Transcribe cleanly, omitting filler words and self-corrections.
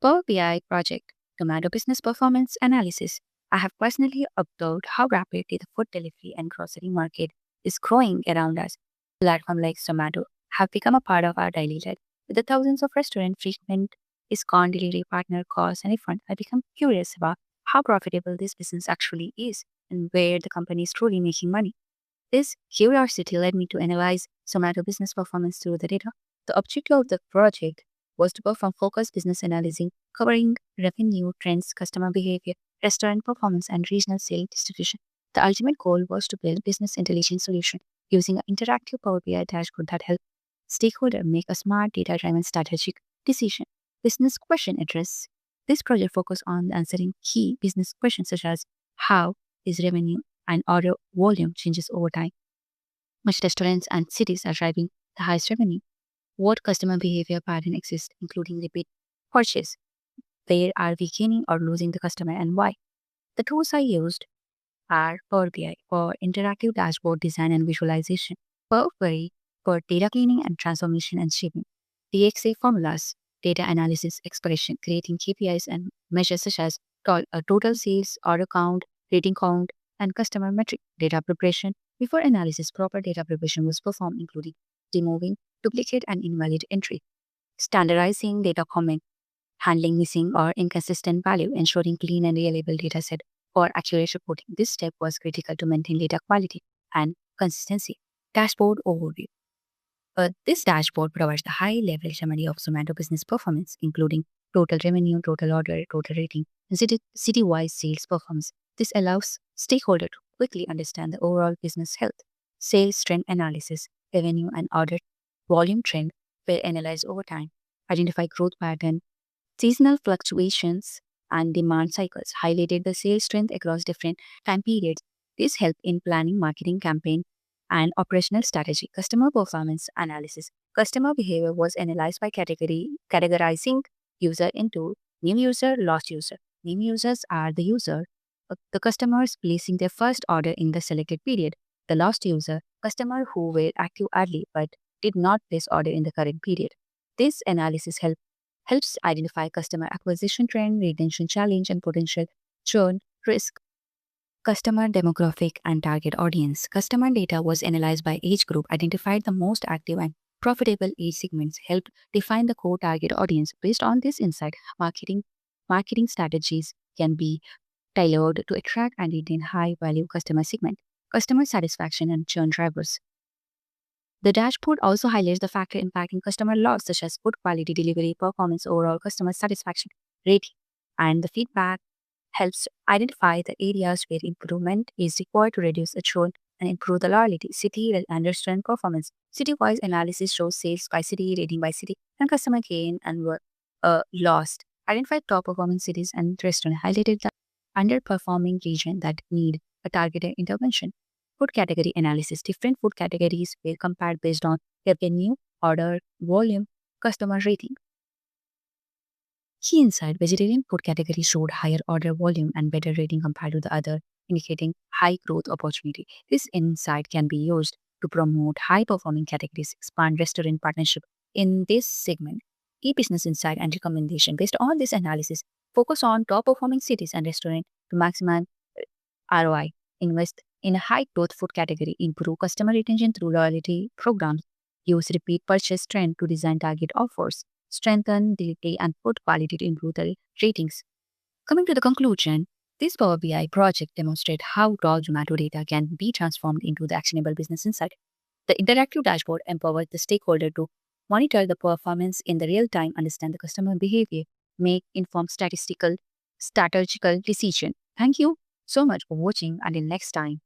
Power BI project, Zomato Business Performance Analysis. I have personally observed how rapidly the food delivery and grocery market is growing around us. Platforms like Zomato have become a part of our daily life. With the thousands of restaurants frequent discount delivery partner costs and refund, I become curious about how profitable this business actually is and where the company is truly making money. This curiosity led me to analyze Zomato business performance through the data. The objective of the project was to perform focused business analysis covering revenue, trends, customer behavior, restaurant performance, and regional sales distribution. The ultimate goal was to build business intelligence solution using an interactive Power BI dashboard that helped stakeholders make a smart data-driven strategic decision. Business question address. This project focused on answering key business questions such as how is revenue and order volume changes over time, which restaurants and cities are driving the highest revenue, what customer behavior pattern exists, including repeat purchase, where are we gaining or losing the customer and why. The tools I used are Power BI for interactive dashboard design and visualization, Power Query for data cleaning and transformation and shaping, DXA formulas, data analysis expression, creating KPIs and measures such as total sales, order count, rating count, and customer metric, data preparation. Before analysis, proper data preparation was performed, including removing duplicate and invalid entry, standardizing data comment, handling missing or inconsistent value, ensuring clean and reliable data set for accurate reporting. This step was critical to maintain data quality and consistency. Dashboard overview. This dashboard provides the high-level summary of Zomato business performance, including total revenue, total order, total rating, and city-wide sales performance. This allows stakeholders to quickly understand the overall business health. Sales trend analysis, revenue and order volume trend were analyzed over time, identify growth pattern, seasonal fluctuations, and demand cycles, highlighted the sales strength across different time periods. This helped in planning marketing campaign and operational strategy. Customer performance analysis. Customer behavior was analyzed by categorizing user into new user, lost user. New users are the customers placing their first order in the selected period. The lost user, customer who were active early but did not place order in the current period. This analysis helps identify customer acquisition trend, retention challenge, and potential churn risk. Customer demographic and target audience. Customer data was analyzed by age group, identified the most active and profitable age segments, helped define the core target audience. Based on this insight, marketing strategies can be tailored to attract and retain high-value customer segment. Customer satisfaction and churn drivers. The dashboard also highlights the factor impacting customer loss, such as food quality, delivery, performance, overall customer satisfaction, rating, and the feedback helps identify the areas where improvement is required to reduce the churn and improve the loyalty, city and restaurant performance. City-wise analysis shows sales by city, rating by city, and customer gain and were lost. Identified top performing cities and restaurants, highlighted the underperforming region that need a targeted intervention. Food category analysis. Different food categories were compared based on revenue, order, volume, customer rating. Key insight: vegetarian food category showed higher order volume and better rating compared to the other, indicating high growth opportunity. This insight can be used to promote high performing categories, expand restaurant partnership in this segment. Key business insight and recommendation. Based on this analysis, focus on top performing cities and restaurants to maximize ROI. Invest in a high growth food category, improve customer retention through loyalty programs, use repeat purchase trend to design target offers, strengthen delivery and food quality to improve the ratings. Coming to the conclusion, this Power BI project demonstrates how raw Zomato data can be transformed into the actionable business insight. The interactive dashboard empowers the stakeholder to monitor the performance in the real time, understand the customer behavior, make informed strategical decision. Thank you so much for watching. Until next time.